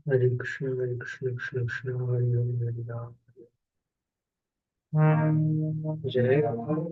Hare Krishna, Hare Krishna, Krishna Krishna, Hare Hare, Hare Ram. Jai Ram.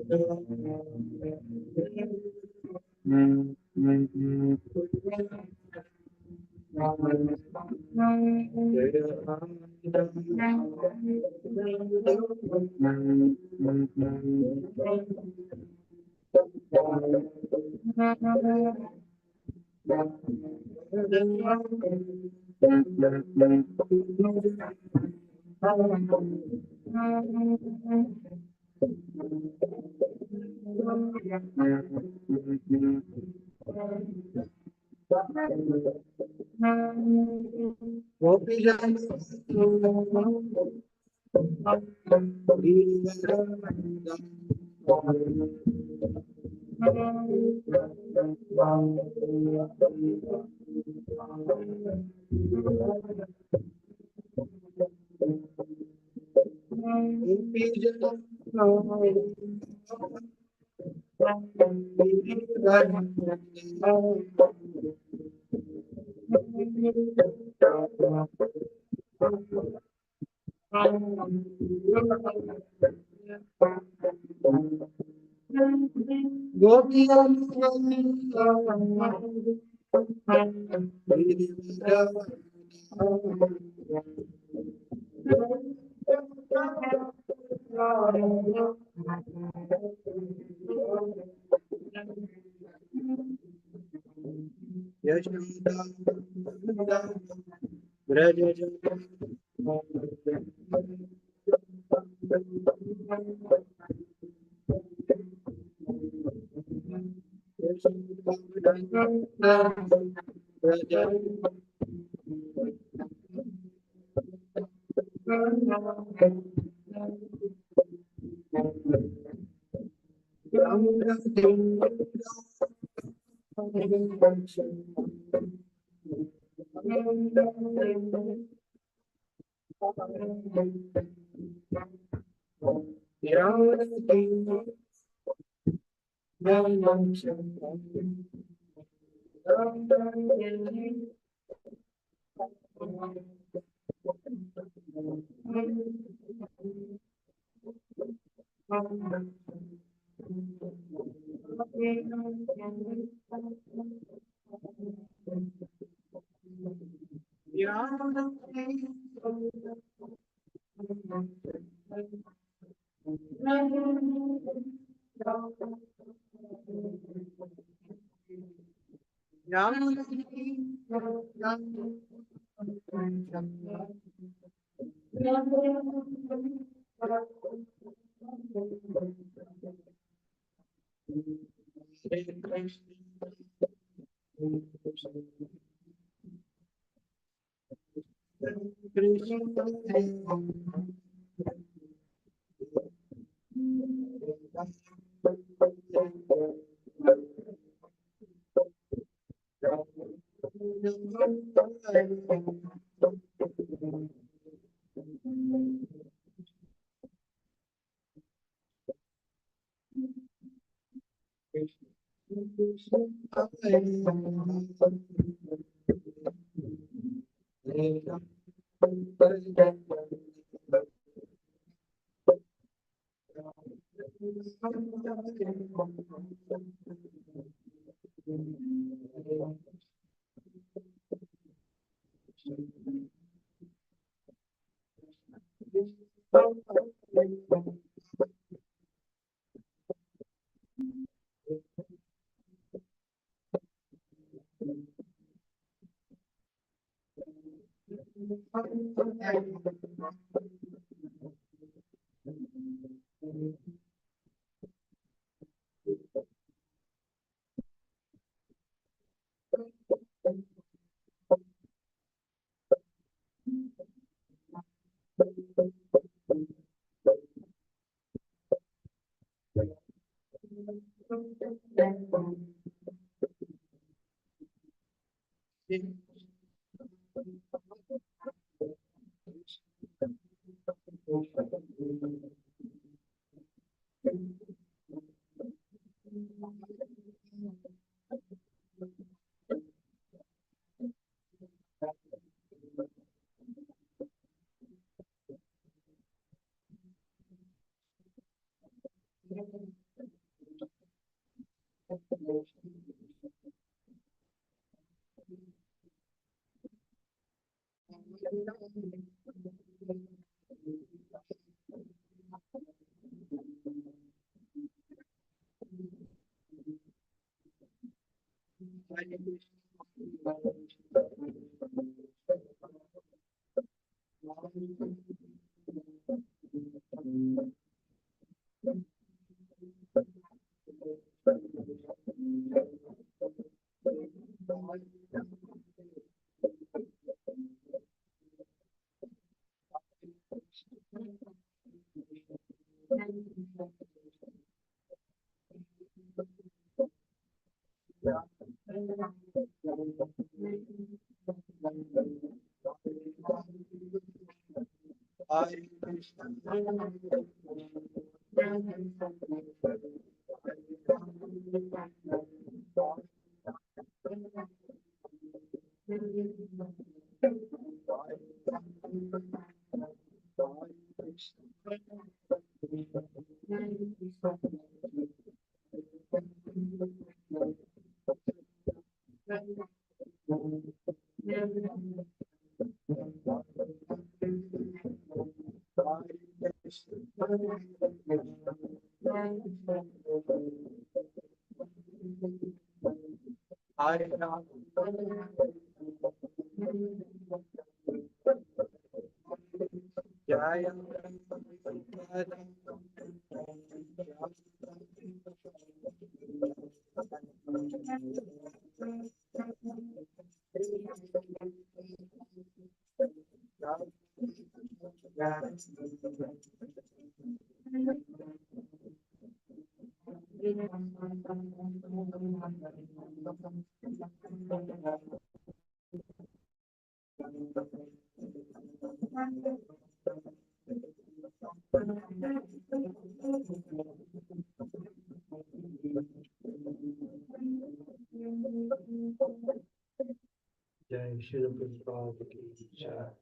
जय श्री प्रभुपाद की जय।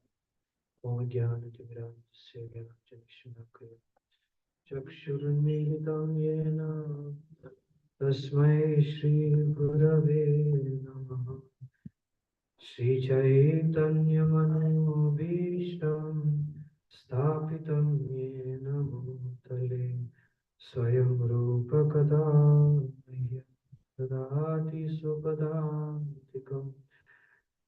ओम ज्ञानतिमिरान्धस्य ज्ञानञ्जनशलाकया चक्षुरुन्मीलितं येन तस्मै श्रीगुरवे नमः। श्रीचैतन्यमनोभीष्टं स्थापितं येन भूतले स्वयं रूप कदा मह्यं ददाति स्वपदान्तिकम्।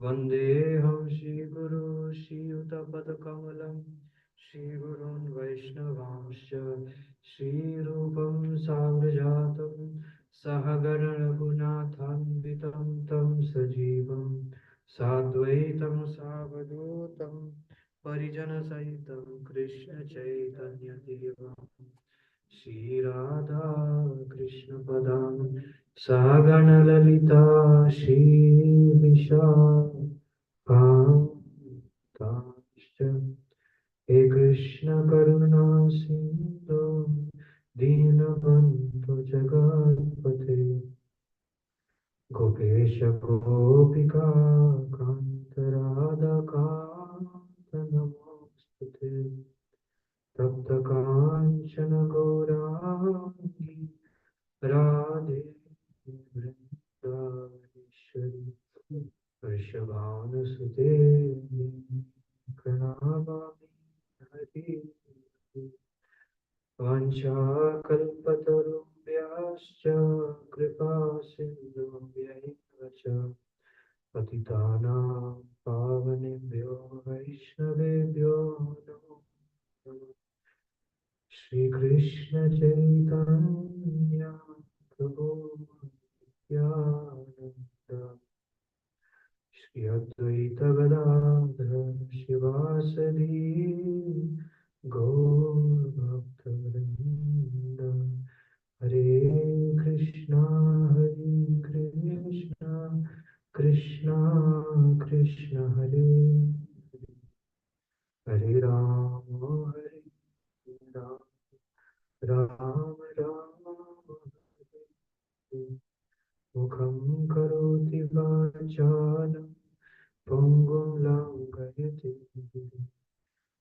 वन्देऽहं श्रीगुरो श्रीयुतपदकमलं श्रीगुरून् वैष्णवांश्च श्रीरूपं साग्रजातं सहगणरघुनाथान्वितं तं सजीवं साद्वैतं सावधूतं परिजनसहितं कृष्णचैतन्यदेवं श्रीराधा कृष्णपदां सहगणललिता श्रीविशाखाश्च। हे कृष्ण करुणा सिन्धु दीनबन्धु जगत्पते गोपेश गोपिका कान्त राधाकान्त नमोऽस्तुते। तप्त काञ्चन गौराङ्गी राधे वृन्दावनेश्वरी वृषभानुसुते प्रणमामि हरिं। वाञ्छाकल्पतरुभ्यश्च कृपा सिन्धुभ्यैव च पतितानां पावनेभ्यो वैष्णवेभ्यो नमो नमः। श्रीकृष्ण चैतन्य प्रभु नित्यानन्द श्री अद्वैत गदाधर शिवासदि गौरभक्तवृन्द। हरे कृष्णा कृष्णा कृष्ण हरे हरे, हरे राम राम राम हरे। मुखं करोति वाचालं पङ्गुं लङ्घयति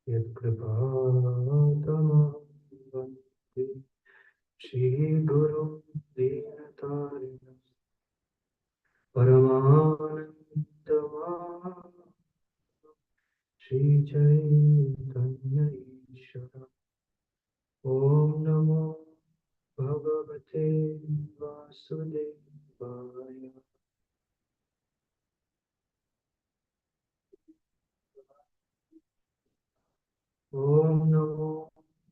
यत्कृपातमहं वन्दे Shri Guru Dinatari Paramanandama Shri Chaitanya Ishara Om Namo Bhagavate Vasudevaya Om Namo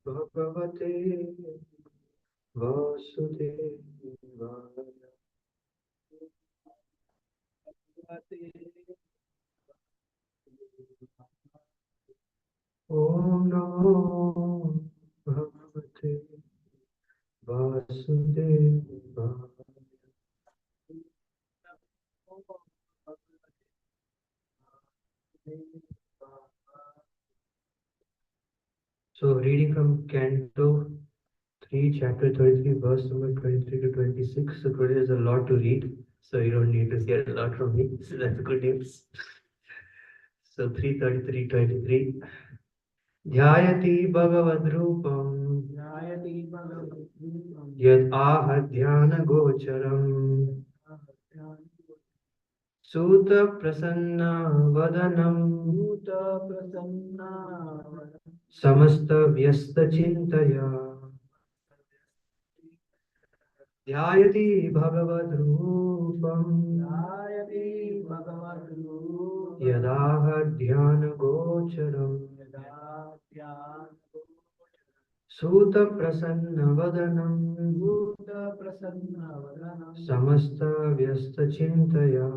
Bhagavate Vasudevaya Om Namo Bhagavate Vasudevaya. So, reading from Canto 3, chapter 33, verse number 23 to 26. So, today is a lot to read. So, you don't need to hear a lot from me. So, that's good news. So, 3:33:23. ध्यायति भगवद्रूपं यद् आह ध्यानगोचरम् सूतप्रसन्नवदनं समस्तव्यस्तचिन्तया ध्यायति भगवद्रूपं यदाह ध्यानगोचरम् सूतप्रसन्नवदनं समस्तव्यस्तचिन्तया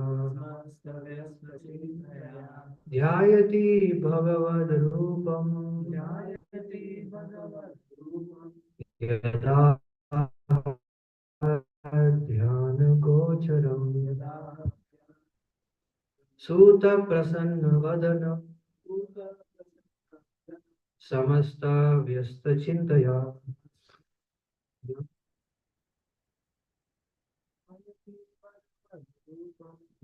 ध्यायति भगवद्रूपं यदा ध्यानगोचरम् सूतप्रसन्नवदनं समस्तव्यस्तचिन्तया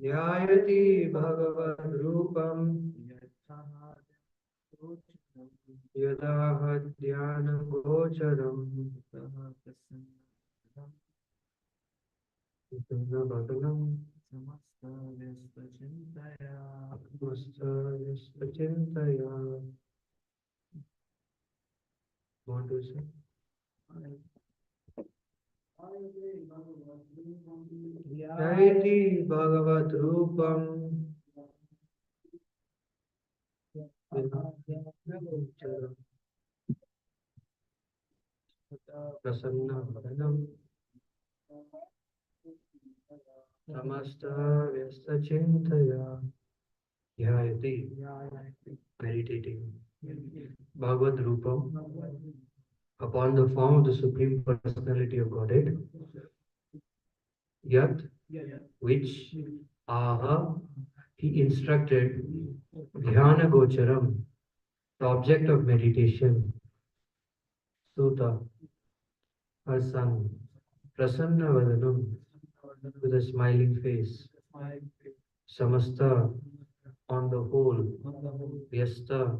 ध्यायति भगवद्रूपं यदा ध्यानगोचरम् वदनं समस्तव्यस्तचिन्तया Want to say? Jayati Bhagavat Rupam Prasanna Vadanam Samasta Vyasta Chintaya Jayati meditating Bhagavad Rupam upon the form of the Supreme Personality of Godhead, Yat, which Aha, he instructed Dhyana Gocharam, the object of meditation, Suta, her son, Prasanna Vadanam, with a smiling face, Samasta, on the whole, Vyasta,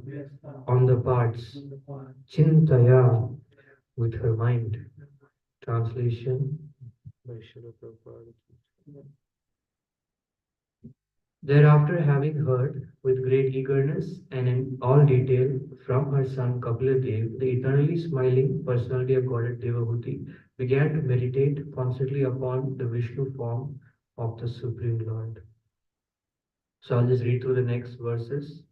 on the parts, Chintaya, with her mind. Translation by Srila Prabhupada. Thereafter, having heard with great eagerness and in all detail from her son Kapiladev, the eternally smiling personality of Godhead Devahuti began to meditate constantly upon the Vishnu form of the Supreme Lord. So I'll just read through the next verses.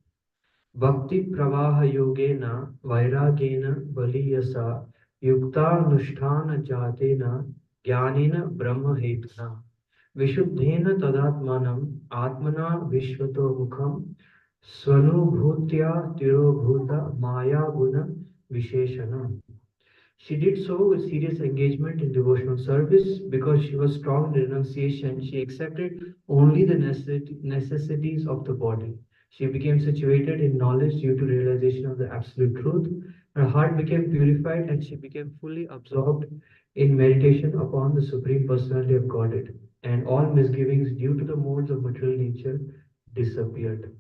Bhakti Pravaha Yogena Vairagena Baliyasa Yukta Nushtana Jatena Jnanena Brahma Hetuna Vishuddhena Tadatmanam Atmana Vishvato Mukham Svanubhutya Tirobhuta Maya Guna Visheshana. She did so with serious engagement in devotional service because she was strong in renunciation. She accepted only the necessities of the body. She became situated in knowledge due to realization of the absolute truth. Her heart became purified and she became fully absorbed in meditation upon the Supreme Personality of Godhead. And all misgivings due to the modes of material nature disappeared.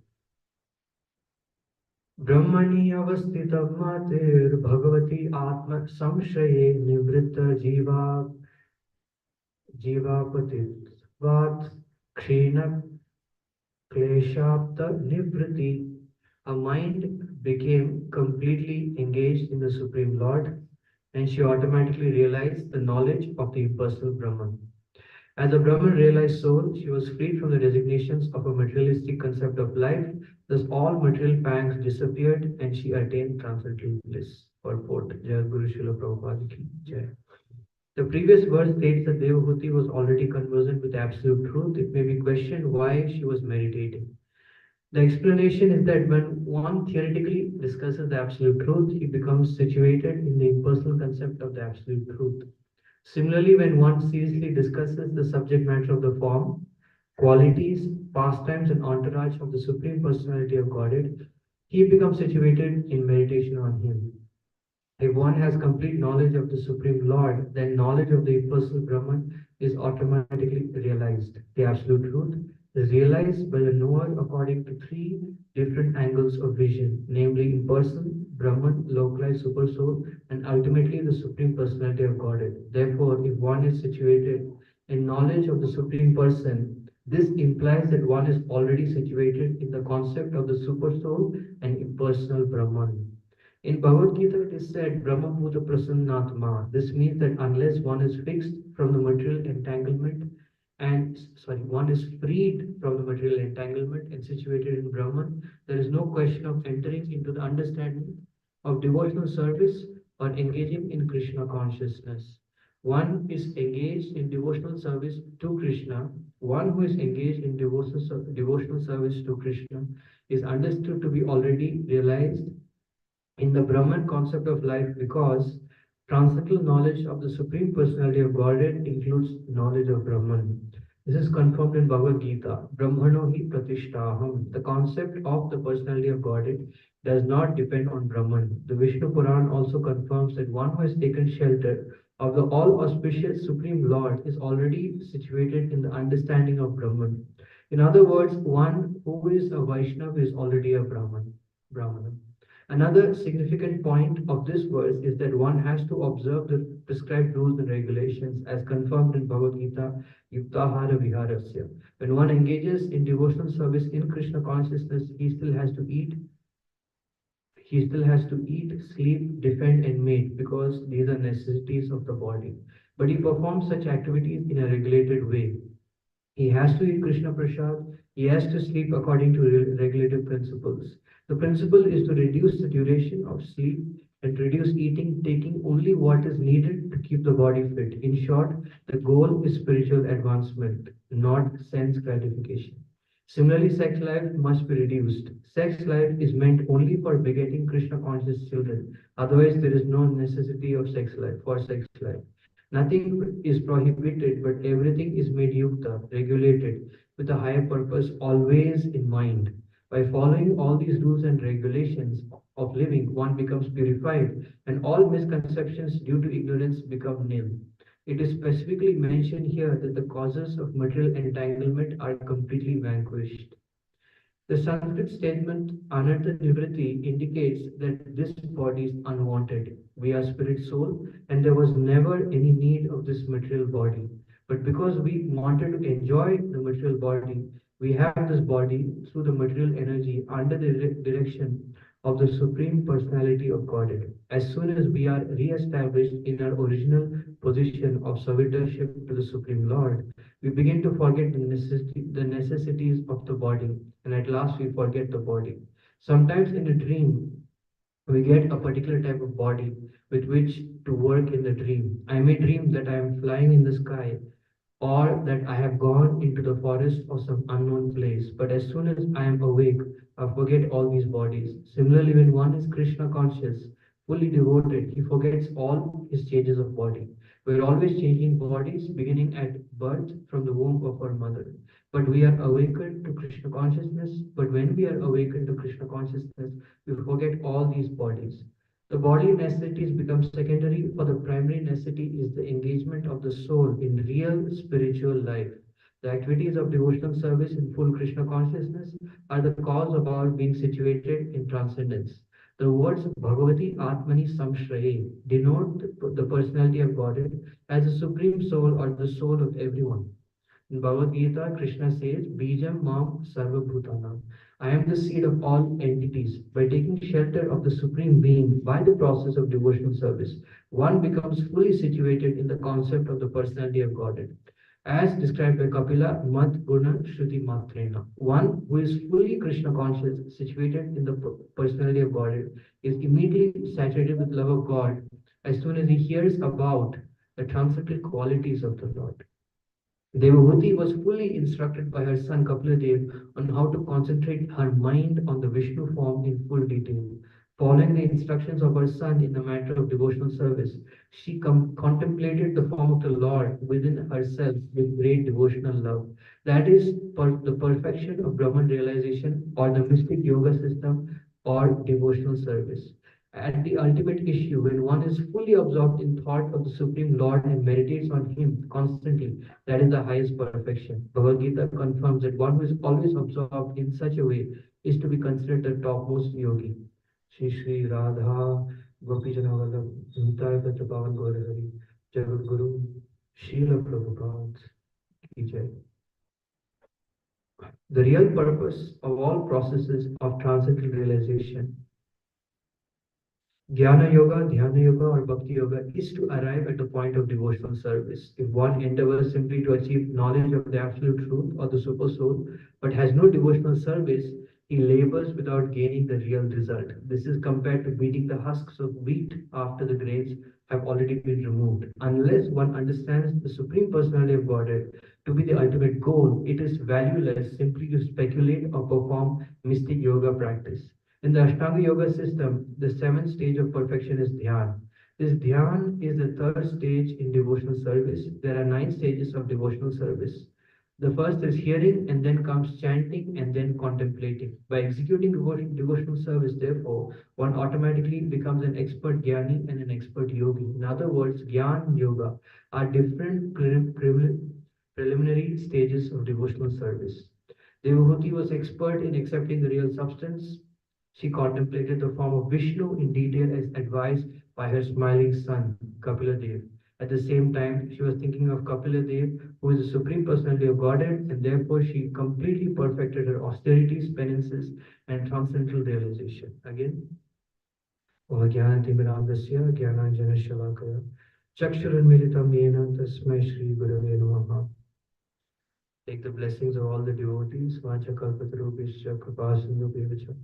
ब्रह्मणि अवस्थितं मातिर्भगवती आत्म संशये निवृत्त जीवापतित्वात् क्षीण kleshabda nivriti. Her mind became completely engaged in the Supreme Lord, and she automatically realized the knowledge of the impersonal Brahman. As the Brahman realized soul, she was freed from the designations of a materialistic concept of life. Thus, all material pangs disappeared, and she attained transcendental bliss. Purport: Jai Guru Srila Prabhupada ki Jai. The previous verse states that Devahuti was already conversant with absolute truth. It may be questioned why she was meditating. The explanation is that when one theoretically discusses the absolute truth, he becomes situated in the impersonal concept of the absolute truth. Similarly, when one seriously discusses the subject matter of the form, qualities, pastimes, and entourage of the Supreme Personality of Godhead, he becomes situated in meditation on Him. If one has complete knowledge of the Supreme Lord, then knowledge of the impersonal Brahman is automatically realized. The absolute truth is realized by the knower according to three different angles of vision, namely impersonal, Brahman, localized supersoul, and ultimately the Supreme Personality of Godhead. Therefore, if one is situated in knowledge of the Supreme Person, this implies that one is already situated in the concept of the supersoul and impersonal Brahman. In Bhagavad Gita, it is said, Brahma Bhuta Prasannatma. This means that unless one is fixed from the material entanglement one is freed from the material entanglement and situated in Brahman, there is no question of entering into the understanding of devotional service or engaging in Krishna consciousness. One is engaged in devotional service to Krishna. One who is engaged in devotional service to Krishna is understood to be already realized in the Brahman concept of life because transcendental knowledge of the Supreme Personality of Godhead includes knowledge of Brahman. This is confirmed in Bhagavad Gita. Brahmano hi pratishtaham. The concept of the personality of Godhead does not depend on Brahman. The Vishnu Puran also confirms that one who has taken shelter of the all auspicious Supreme Lord is already situated in the understanding of Brahman. In other words, one who is a Vaishnava is already a Brahmana. Another significant point of this verse is that one has to observe the prescribed rules and regulations as confirmed in Bhagavad Gita, Yuktahara Viharasya. When one engages in devotional service in Krishna consciousness, he still has to eat, sleep, defend, and mate because these are necessities of the body. But he performs such activities in a regulated way. He has to eat Krishna Prasad. He has to sleep according to regulative principles. The principle is to reduce the duration of sleep and reduce eating, taking only what is needed to keep the body fit. In short, the goal is spiritual advancement, not sense gratification. Similarly, sex life must be reduced. Sex life is meant only for begetting Krishna conscious children. Otherwise, there is no necessity of sex life for sex life. Nothing is prohibited, but everything is made yukta, regulated, with a higher purpose always in mind. By following all these rules and regulations of living, one becomes purified, and all misconceptions due to ignorance become nil. It is specifically mentioned here that the causes of material entanglement are completely vanquished. The Sanskrit statement anartha nivriti indicates that this body is unwanted. We are spirit soul, and there was never any need of this material body. But because we wanted to enjoy the material body, we have this body through the material energy under the direction of the Supreme Personality of Godhead. As soon as we are re-established in our original position of servitorship to the Supreme Lord, we begin to forget the necessities of the body, and at last we forget the body. Sometimes in a dream, we get a particular type of body with which to work in the dream. I may dream that I am flying in the sky or that I have gone into the forest or some unknown place. But as soon as I am awake, I forget all these bodies. Similarly, when one is Krishna conscious, fully devoted, he forgets all his changes of body. We are always changing bodies, beginning at birth from the womb of our mother. But we are awakened to Krishna consciousness. But when we are awakened to Krishna consciousness, we forget all these bodies. The bodily necessities become secondary, for the primary necessity is the engagement of the soul in real spiritual life. The activities of devotional service in full Krishna consciousness are the cause of our being situated in transcendence. The words Bhagavati Atmani Samshraye denote the personality of Godhead as the supreme soul or the soul of everyone. In Bhagavad Gita, Krishna says, Bijam Mam Sarva Bhutanam. I am the seed of all entities. By taking shelter of the Supreme Being by the process of devotional service, one becomes fully situated in the concept of the personality of Godhead. As described by Kapila, Mat Guna Shruti Matrena. One who is fully Krishna conscious, situated in the personality of Godhead, is immediately saturated with love of God as soon as he hears about the transcendental qualities of the Lord. Devahuti was fully instructed by her son Kapiladev on how to concentrate her mind on the Vishnu form in full detail. Following the instructions of her son in the matter of devotional service, she contemplated the form of the Lord within herself with great devotional love. That is the perfection of Brahman realization or the mystic yoga system or devotional service. At the ultimate issue, when one is fully absorbed in thought of the Supreme Lord and meditates on Him constantly, that is the highest perfection. Bhagavad Gita confirms that one who is always absorbed in such a way is to be considered the topmost yogi. Shri Shri Radha Gopi Janavalabh Nitai Pachapavan Gaurahari Jagat Guru Srila Prabhupada Ki Jai. The real purpose of all processes of transcendental realization, Jnana Yoga, Dhyana Yoga, or Bhakti Yoga, is to arrive at the point of devotional service. If one endeavors simply to achieve knowledge of the absolute truth or the super soul, but has no devotional service, he labors without gaining the real result. This is compared to beating the husks of wheat after the grains have already been removed. Unless one understands the Supreme Personality of Godhead to be the ultimate goal, it is valueless simply to speculate or perform mystic yoga practice. In the Ashtanga Yoga system, the seventh stage of perfection is Dhyan. This Dhyan is the third stage in devotional service. There are 9 stages of devotional service. The first is hearing, and then comes chanting, and then contemplating. By executing devotional service, therefore, one automatically becomes an expert Jnani and an expert Yogi. In other words, Jnana and Yoga are different preliminary stages of devotional service. Devahuti was expert in accepting the real substance. She contemplated the form of Vishnu in detail as advised by her smiling son, Kapila Dev. At the same time, she was thinking of Kapila Dev, who is the Supreme Personality of Godhead, and therefore she completely perfected her austerities, penances, and transcendental realization. Again, Vajnanatimirandasya Jnananjana Shalakaya Chakshuranmilitam Yena Tasmai Shri Gurave Namaha. Take the blessings of all the devotees, Vachakalpatarubhischa Kripasindhu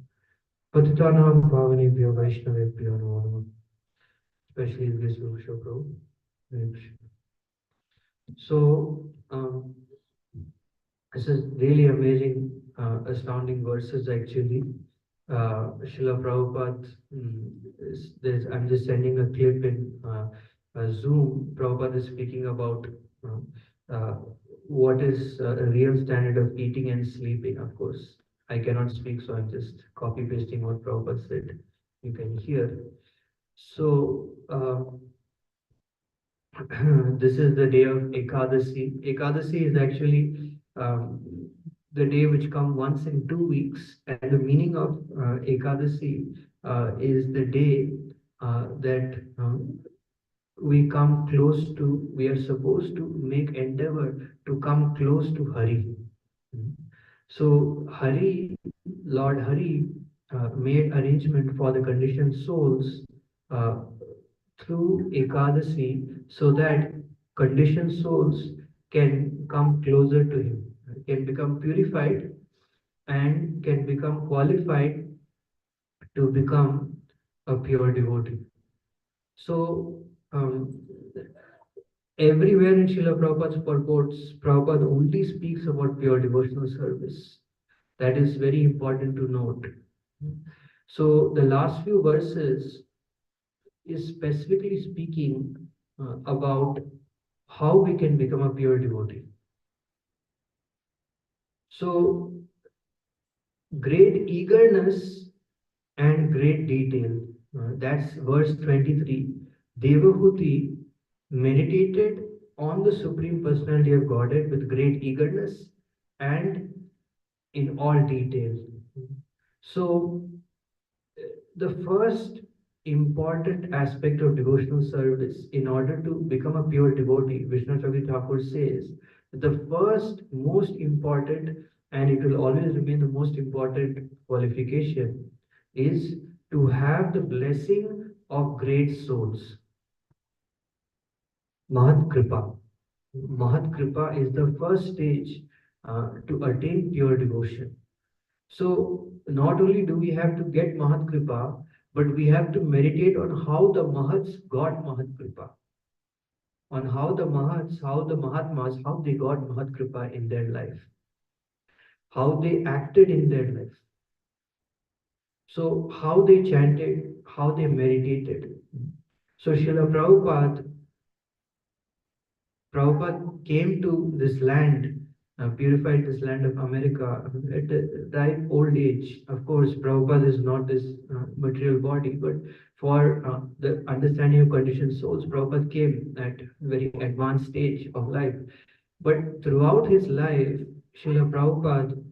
Patitanam Pavanebhyo Vaishnavebhyo Namo Namaha. Especially this Prabhu. So, this is really amazing, astounding verses actually. Srila Prabhupada, I'm just sending a clip in Zoom. Prabhupada is speaking about uh, what is a real standard of eating and sleeping, of course. I cannot speak, so I'm just copy pasting what Prabhupada said. You can hear. So, this is the day of Ekadasi. Ekadasi is actually the day which comes once in 2 weeks, and the meaning of Ekadasi is the day that we are supposed to make endeavor to come close to Hari. So Hari, Lord Hari, made arrangement for the conditioned souls uh, through Ekadasi so that conditioned souls can come closer to Him, can become purified, and can become qualified to become a pure devotee. So, everywhere in Srila Prabhupada's purports, Prabhupada only speaks about pure devotional service. That is very important to note. So, the last few verses is specifically speaking about how we can become a pure devotee. So, great eagerness and great detail. That's verse 23. Devahuti meditated on the Supreme Personality of Godhead with great eagerness and in all detail. So, the first important aspect of devotional service in order to become a pure devotee, Vishnu Chavi Thakur says, the first most important, and it will always remain the most important qualification, is to have the blessing of great souls. Mahat Kripa. Mahat Kripa is the first stage to attain pure devotion. So not only do we have to get Mahat Kripa, but we have to meditate on how the Mahats got Mahat Kripa, on how the Mahats, how the Mahatmas, how they got Mahat Kripa in their life, how they acted in their life. So how they chanted, how they meditated. So Srila Prabhupada came to this land, purified this land of America at a ripe old age. Of course, Prabhupada is not this material body, but for the understanding of conditioned souls, Prabhupada came at a very advanced stage of life. But throughout his life, Srila Prabhupada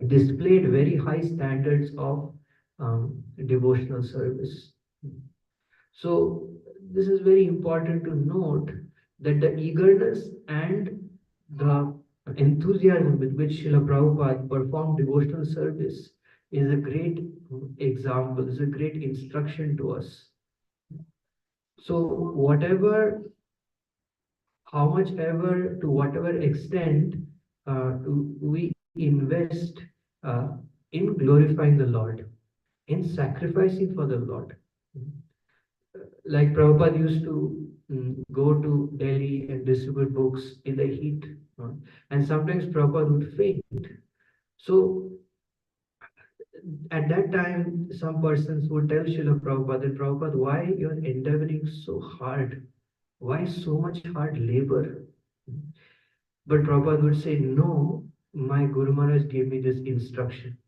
displayed very high standards of devotional service. So this is very important to note that the eagerness and the enthusiasm with which Srila Prabhupada performed devotional service is a great example, is a great instruction to us. So whatever, how much ever, to whatever extent we invest in glorifying the Lord, in sacrificing for the Lord. Like Prabhupada used to go to Delhi and distribute books in the heat, and sometimes Prabhupada would faint. So at that time, some persons would tell Srila Prabhupada, Prabhupada, why you're endeavoring so hard? Why so much hard labor? But Prabhupada would say, no, my Guru Maharaj gave me this instruction.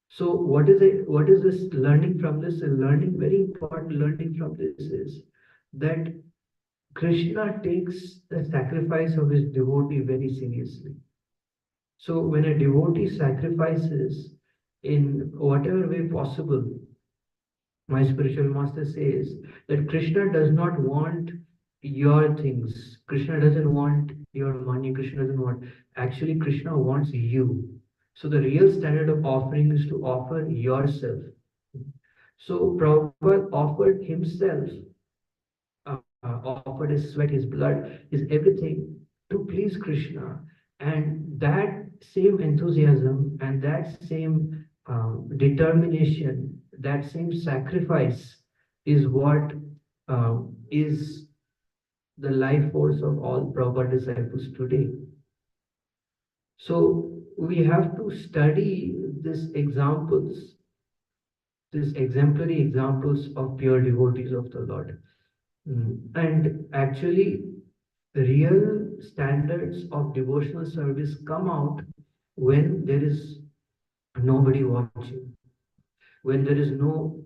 So what is it? What is this learning from this? A learning, very important learning from this is that Krishna takes the sacrifice of his devotee very seriously. So when a devotee sacrifices in whatever way possible, my spiritual master says that Krishna does not want your things. Krishna doesn't want your money. Krishna doesn't want. Actually, Krishna wants you. So the real standard of offering is to offer yourself. So Prabhupada offered himself, offered his sweat, his blood, his everything to please Krishna. And that same enthusiasm and that same determination, that same sacrifice is what is the life force of all Prabhupada disciples today. So we have to study these examples, these exemplary examples of pure devotees of the Lord. And actually, real standards of devotional service come out when there is nobody watching, when there is no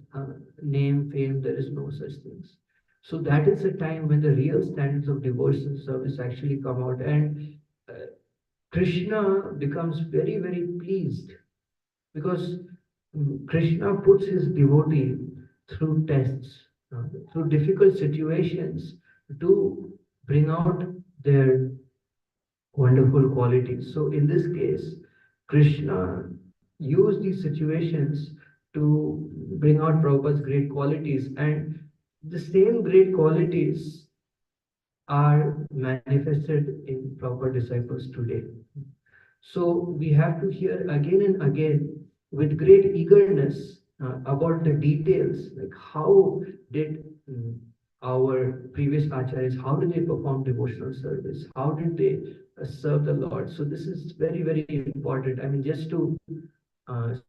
name, fame, there is no such things. So that is the time when the real standards of devotional service actually come out, and Krishna becomes very, very pleased because Krishna puts his devotee through tests, through difficult situations to bring out their wonderful qualities. So in this case, Krishna used these situations to bring out Prabhupada's great qualities, and the same great qualities are manifested in Prabhupada disciples today. So we have to hear again and again with great eagerness about the details, like how did our previous acharyas, how did they perform devotional service? How did they serve the Lord? So this is very, very important. I mean, just to,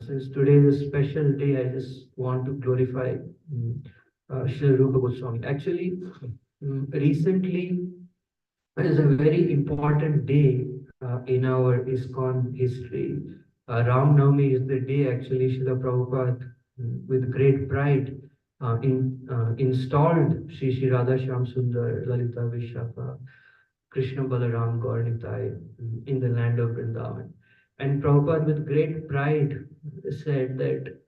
since today is a special day, I just want to glorify Srila Rupa Goswami. Actually, recently, it is a very important day in our ISKCON history. Ram Navami is the day actually Srila Prabhupada, with great pride, installed Sri Radha Shyam Sundar Lalita Vishaka. Krishna Balaram Gaur Nitai in the land of Vrindavan. And Prabhupada, with great pride, said that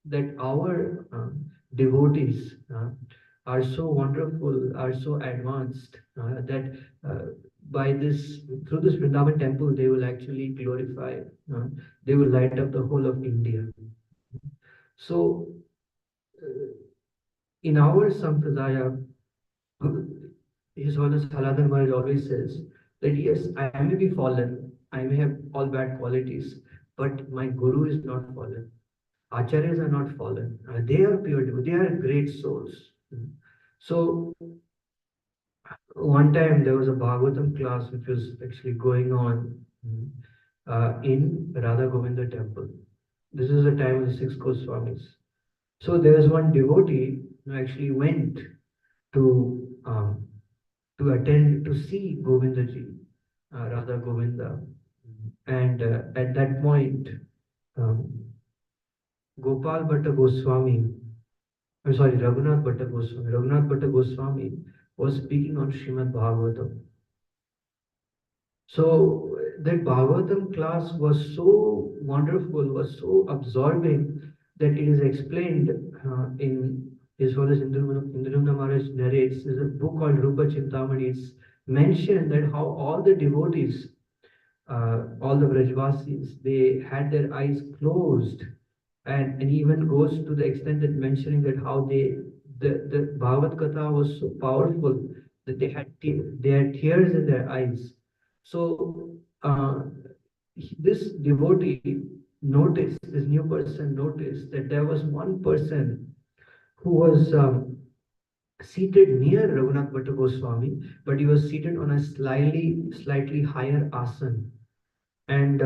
that our devotees are so wonderful, are so advanced that by this through this Vrindavan temple they will actually glorify, uh, they will light up the whole of India. So uh, in our sampradaya, His Holiness Haladhan Maharaj always says that yes, I may be fallen, I may have all bad qualities, but my Guru is not fallen. Acharyas are not fallen. They are pure, they are great souls. So one time there was a Bhagavatam class which was actually going on in Radha Govinda temple. This is the time of the six Goswamis. So there was one devotee who actually went to attend to see Govindaji, Radha Govinda. And at that point, um, Gopal Bhatta Goswami, sorry, Raghunath Bhatta Goswami was speaking on Srimad Bhagavatam. So that Bhagavatam class was so wonderful, was so absorbing that it is explained in His Holiness Indrananda Maharaj narrates. There's a book called Rupa Chintamani. It's mentioned that how all the devotees, all the Brajvasis, they had their eyes closed, and even goes to the extent that mentioning that how the Bhagavad Katha was so powerful that they had tears in their eyes. So this devotee noticed, this new person noticed that there was one person who was seated near Raghunath Bhatta Goswami, but he was seated on a slightly higher asan. And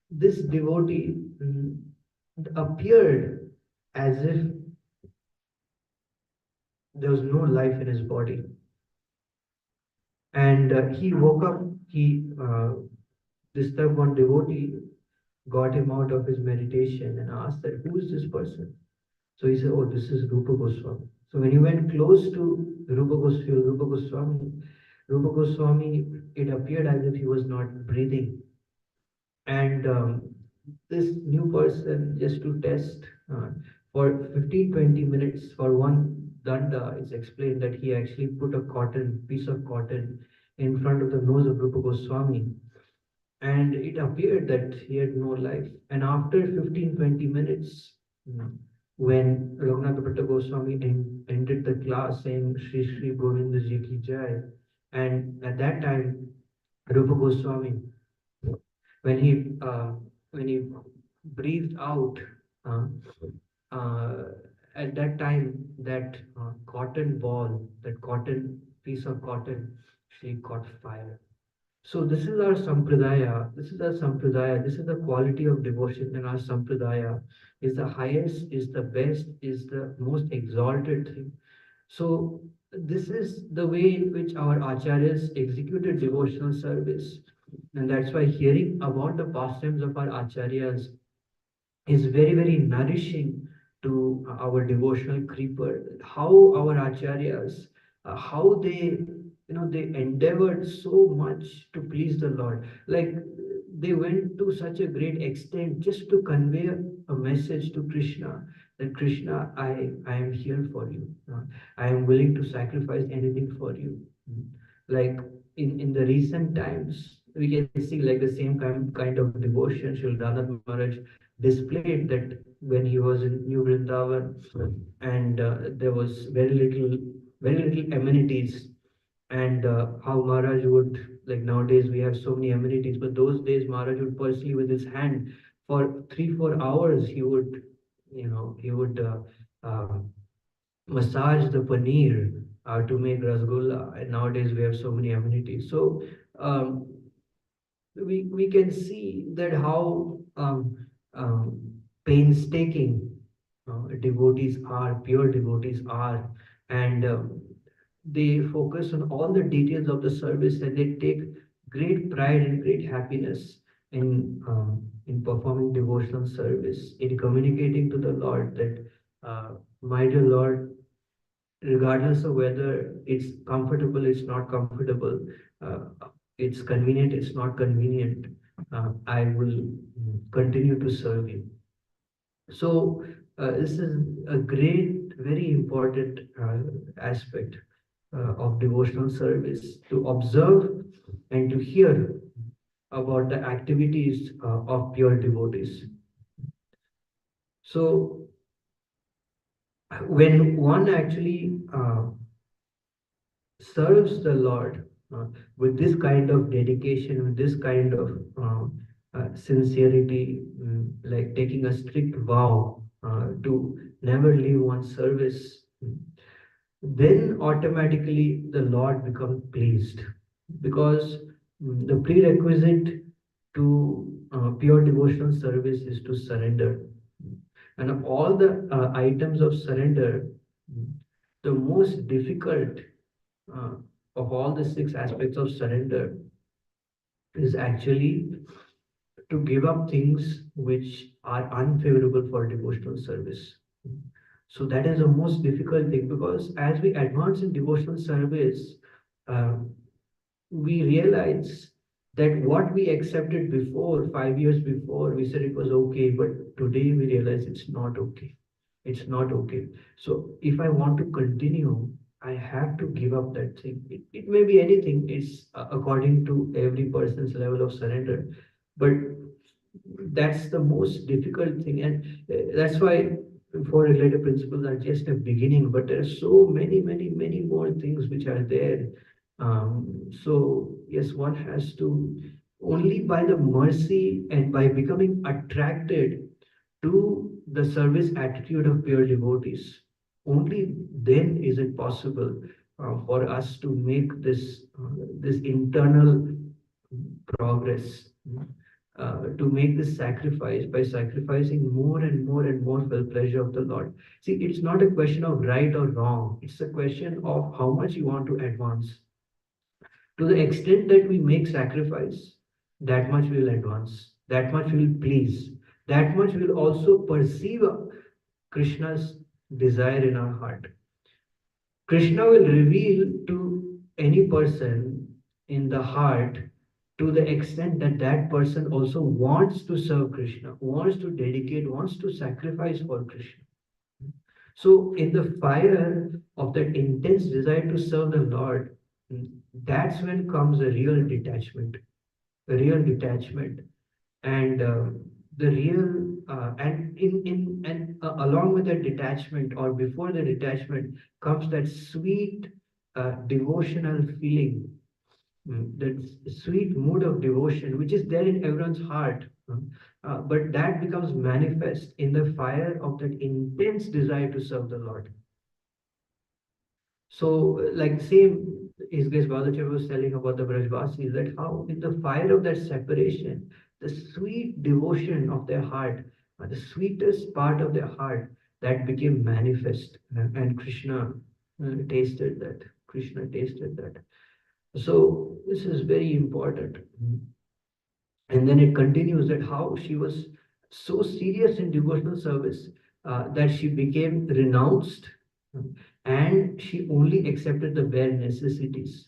this devotee appeared as if there was no life in his body. And he woke up, disturbed one devotee, got him out of his meditation and asked that, who is this person? So he said, oh, this is Rupa Goswami. So when he went close to Rupa Goswami, it appeared as if he was not breathing. And this new person, just to test for 15-20 minutes for one danda, it's explained that he actually put a piece of cotton in front of the nose of Rupa Goswami, and it appeared that he had no life. And after 15-20 minutes, when Raghunath Bhatta Goswami ended the class saying Shri Shri Govinda Ji Ki Jai, and at that time Rupa Goswami, when he uh, when he breathed out, uh, uh, at that time that cotton ball, that cotton piece of cotton, she caught fire. So this is our sampradaya. This is our sampradaya. This is the quality of devotion in our sampradaya. Is the highest, is the best, is the most exalted thing. So this is the way in which our acharyas executed devotional service. And that's why hearing about the pastimes of our acharyas is very, very nourishing to our devotional creeper. How our acharyas, how they endeavored so much to please the Lord. Like they went to such a great extent just to convey a message to Krishna that Krishna, I am here for you. I am willing to sacrifice anything for you. Like in the recent times, we can see like the same kind of devotion Sri Radhanath Maharaj displayed, that when he was in New Vrindavan and there was very little amenities, and how Maharaj would, like nowadays we have so many amenities, but those days Maharaj would personally with his hand for 3-4 hours he would massage the paneer to make rasgulla, and nowadays we have so many amenities. So um, we can see that how painstaking pure devotees are, and they focus on all the details of the service, and they take great pride and great happiness in performing devotional service, in communicating to the Lord that, my dear Lord, regardless of whether it's comfortable, it's not comfortable, uh, it's convenient, it's not convenient, I will continue to serve you. So this is a great, very important aspect of devotional service, to observe and to hear about the activities of pure devotees. So when one actually serves the Lord with this kind of dedication, with this kind of sincerity, like taking a strict vow to never leave one's service, then automatically the Lord becomes pleased, because the prerequisite to pure devotional service is to surrender. And all the items of surrender, the most difficult uh, of all the six aspects of surrender is actually to give up things which are unfavorable for devotional service. So that is the most difficult thing, because as we advance in devotional service, uh, we realize that what we accepted before, 5 years before, we said it was okay, but today we realize it's not okay. It's not okay. So if I want to continue, I have to give up that thing. It may be anything. It's according to every person's level of surrender. But that's the most difficult thing. And that's why four relative principles are just a beginning, but there are so many, many, many more things which are there. So yes, one has to, only by the mercy and by becoming attracted to the service attitude of pure devotees, only then is it possible for us to make this internal progress, to make this sacrifice by sacrificing more and more and more for the pleasure of the Lord. See, it's not a question of right or wrong, it's a question of how much you want to advance. To the extent that we make sacrifice, that much will advance, that much will please, that much will also perceive Krishna's desire in our heart. Krishna will reveal to any person in the heart, to the extent that that person also wants to serve Krishna, wants to dedicate, wants to sacrifice for Krishna. So, in the fire of that intense desire to serve the Lord, that's when comes a real detachment, a real detachment, and the real and in and along with that detachment, or before the detachment, comes that sweet devotional feeling, that sweet mood of devotion which is there in everyone's heart, but that becomes manifest in the fire of that intense desire to serve the Lord. So, like same, his Grace Balachav was telling about the Brajvasis, that how in the fire of that separation, the sweet devotion of their heart, the sweetest part of their heart, that became manifest, and Krishna tasted that. Krishna tasted that. So this is very important. And then it continues that how she was so serious in devotional service that she became renounced, and she only accepted the bare necessities.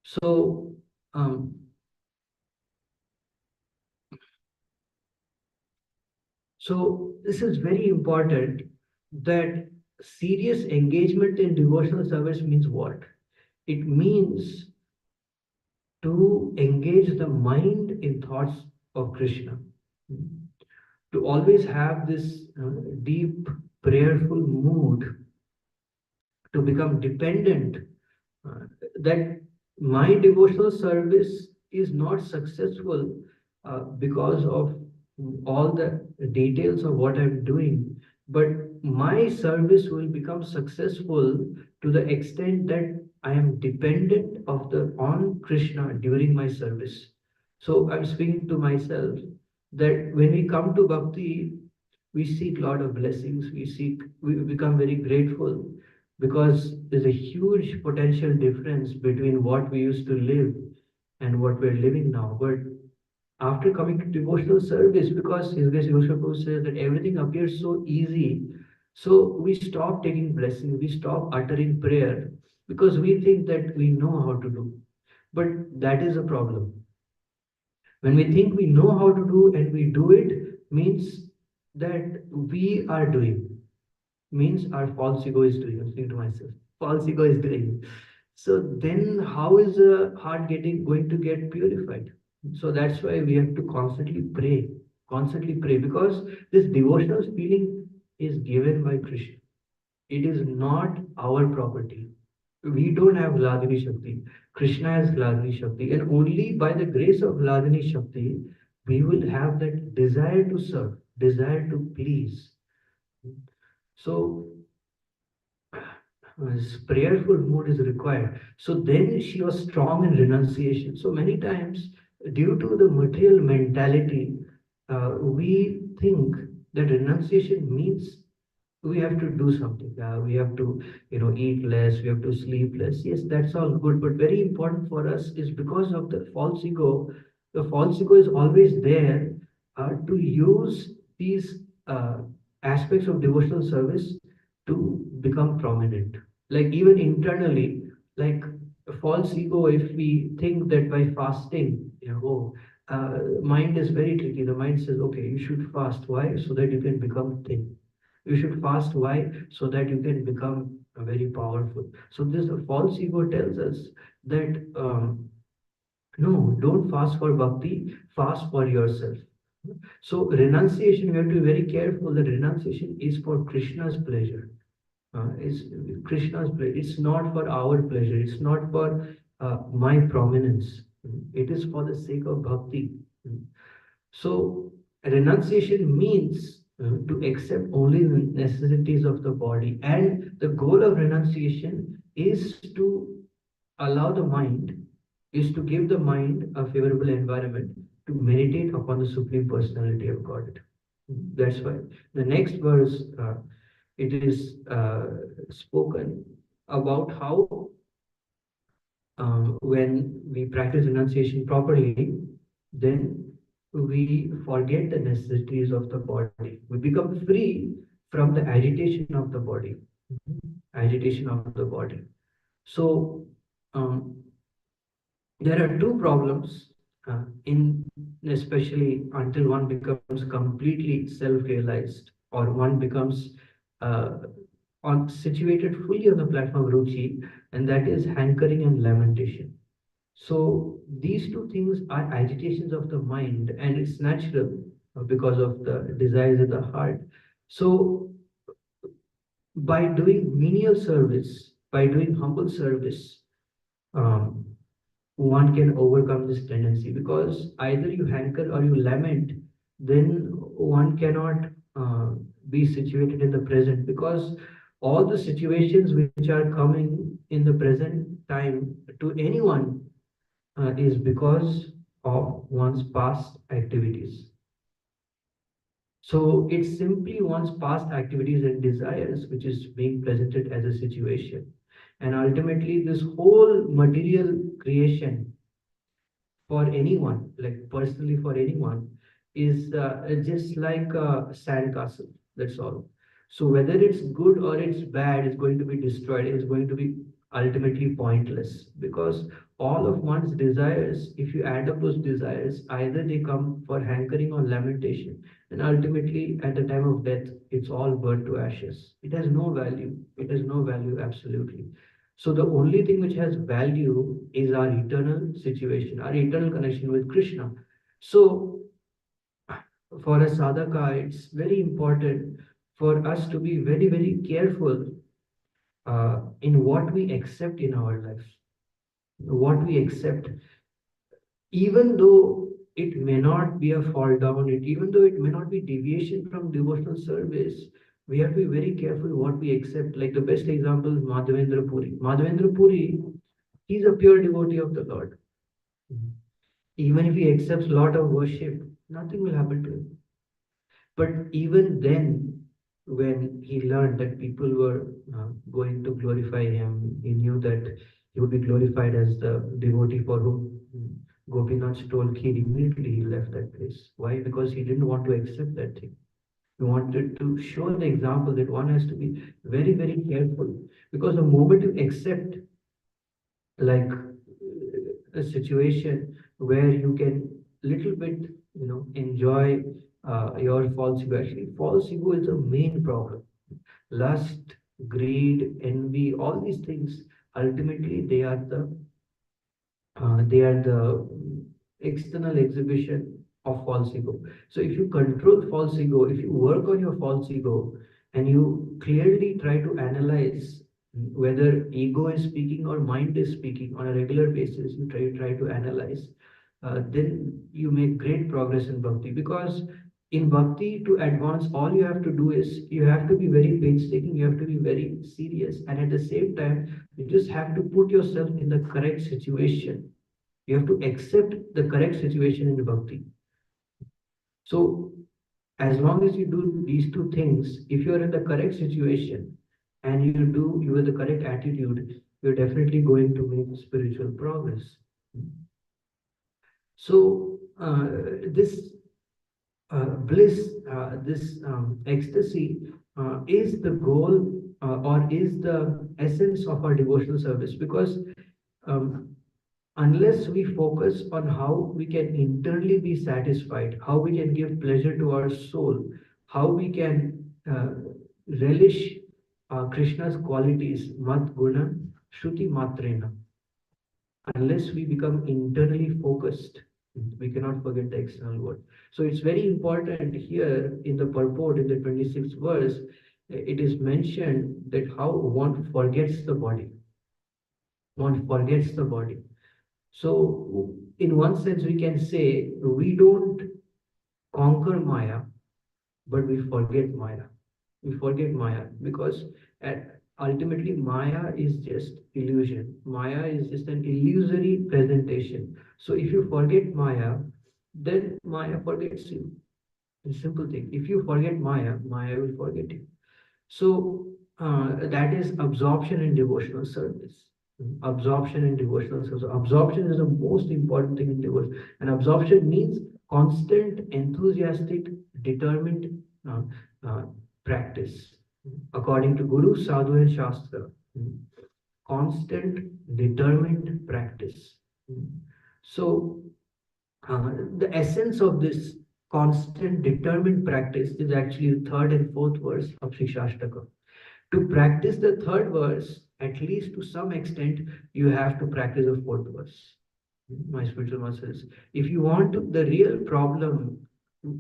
So, um, so this is very important, that serious engagement in devotional service means what? It means to engage the mind in thoughts of Krishna, to always have this deep prayerful mood, to become dependent, uh, that my devotional service is not successful because of all the details of what I'm doing, but my service will become successful to the extent that I am dependent of the on Krishna during my service. So I'm speaking to myself that when we come to bhakti, we seek a lot of blessings. We become very grateful, because there's a huge potential difference between what we used to live and what we're living now. But after coming to devotional service, because His Grace Prabhu says that everything appears so easy, So we stop taking blessings, we stop uttering prayer because we think that we know how to do. But that is a problem. When we think we know how to do and we do it, means that we are doing, means our false ego is doing. I'm saying to myself, false ego is doing. So then how is the heart getting going to get purified? So that's why we have to constantly pray, because this devotional feeling is given by Krishna. It is not our property. We don't have Ladini Shakti. Krishna has Ladini Shakti. And only by the grace of Ladini Shakti, we will have that desire to serve, desire to please. So, prayerful mood is required. So then she was strong in renunciation. So many times, due to the material mentality, we think that renunciation means we have to do something. We have to, eat less. We have to sleep less. Yes, that's all good. But very important for us is because of the false ego. The false ego is always there to use these aspects of devotional service to become prominent. Like even internally, like a false ego, if we think that by fasting, mind is very tricky. The mind says, okay, you should fast. Why? So that you can become thin. You should fast. Why? So that you can become very powerful. So this false ego tells us that no, don't fast for bhakti, fast for yourself. So renunciation, we have to be very careful that renunciation is for Krishna's pleasure. It's Krishna's pleasure. It's not for our pleasure. It's not for my prominence. It is for the sake of bhakti. So renunciation means to accept only the necessities of the body, and the goal of renunciation is to allow the mind, is to give the mind a favorable environment to meditate upon the Supreme Personality of God. That's why the next verse, it is spoken about how when we practice renunciation properly, then we forget the necessities of the body. We become free from the agitation of the body. Agitation of the body. So um, there are two problems in, especially until one becomes completely self-realized or one becomes uh, on situated fully on the platform of ruchi, and that is hankering and lamentation. So these two things are agitations of the mind, and it's natural because of the desires of the heart. So by doing menial service, by doing humble service, um, one can overcome this tendency, because either you hanker or you lament, then one cannot uh, be situated in the present, because all the situations which are coming in the present time to anyone is because of one's past activities. So it's simply one's past activities and desires which is being presented as a situation. And ultimately, this whole material creation for anyone, like personally for anyone, is just like a sandcastle. That's all. So whether it's good or it's bad, it's going to be destroyed. It's going to be ultimately pointless, because all of one's desires, if you add up those desires, either they come for hankering or lamentation, and ultimately at the time of death, it's all burned to ashes. It has no value. It has no value absolutely. So the only thing which has value is our eternal situation, our eternal connection with Krishna. So for a sadhaka, it's very important for us to be very, very careful in what we accept in our life, what we accept, even though it may not be a fall down, even though it may not be deviation from devotional service, we have to be very careful what we accept. Like the best example is Madhavendra Puri. Madhavendra Puri, he's a pure devotee of the Lord. Even if he accepts a lot of worship, nothing will happen to him. But even then, when he learned that people were going to glorify him, he knew that he would be glorified as the devotee for whom Gopinath stole kheer. Immediately he left that place. Why? Because he didn't want to accept that thing. We wanted to show the example that one has to be very, very careful, because the moment you accept like a situation where you can little bit enjoy your false ego. Actually, false ego is the main problem. Lust, greed, envy, all these things, ultimately they are the external exhibition of false ego. So if you control false ego, if you work on your false ego, and you clearly try to analyze whether ego is speaking or mind is speaking on a regular basis, you try to analyze, then you make great progress in bhakti. Because in bhakti, to advance, all you have to do is you have to be very painstaking, you have to be very serious, and at the same time, you just have to put yourself in the correct situation. You have to accept the correct situation in bhakti. So as long as you do these two things, if you are in the correct situation and you have the correct attitude, you're definitely going to make spiritual progress. So this bliss, this ecstasy is the goal, or is the essence of our devotional service. Because um, unless we focus on how we can internally be satisfied, how we can give pleasure to our soul, how we can relish Krishna's qualities, mat guna, shruti matrena. Unless we become internally focused, we cannot forget the external world. So it's very important here in the purport, in the 26th verse, it is mentioned that how one forgets the body. One forgets the body. So, in one sense, we can say we don't conquer Maya, but we forget Maya. We forget Maya because ultimately Maya is just illusion. Maya is just an illusory presentation. So, if you forget Maya, then Maya forgets you. It's a simple thing. If you forget Maya, Maya will forget you. So that is absorption in devotional service. Absorption in devotional service. Absorption is the most important thing in devotion. And absorption means constant, enthusiastic, determined uh, uh, practice. According to Guru, Sadhu, and Shastra. Constant, determined practice. So the essence of this constant, determined practice is actually the third and fourth verse of Shikshashtaka. To practice the third verse, at least to some extent, you have to practice the fourth verse. My spiritual masters, if you want to, the real problem,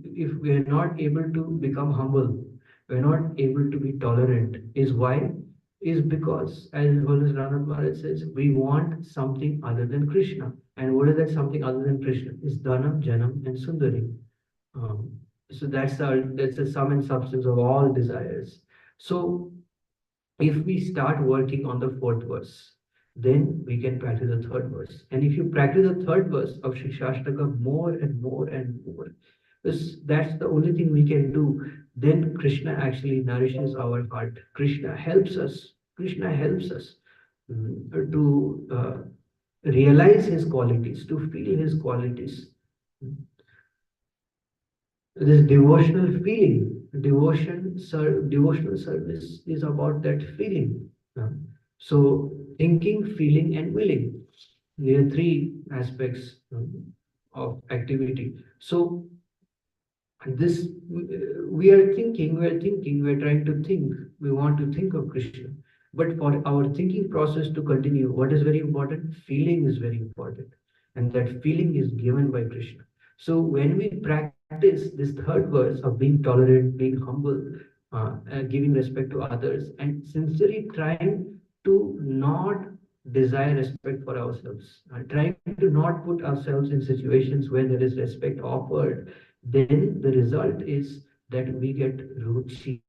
if we are not able to become humble, we're not able to be tolerant, is why? Is because, as Ranat Maharaj says, we want something other than Krishna. And what is that something other than Krishna? Is Dhanam, Janam, and Sundari. Um, so that's the sum and substance of all desires. So if we start working on the fourth verse, then we can practice the third verse. And if you practice the third verse of Shikshashtaka more and more and more, that's the only thing we can do. Then Krishna actually nourishes our heart. Krishna helps us. Krishna helps us to realize his qualities, to feel his qualities. This devotional feeling, devotional service is about that feeling. uh, so thinking, feeling, and willing, there are three aspects of activity. So this we are trying to think, we want to think of Krishna. But for our thinking process to continue, what is very important? Feeling is very important, and that feeling is given by Krishna. So when we practice this third verse of being tolerant, being humble, giving respect to others, and sincerely trying to not desire respect for ourselves, trying to not put ourselves in situations where there is respect offered, then the result is that we get ruchi,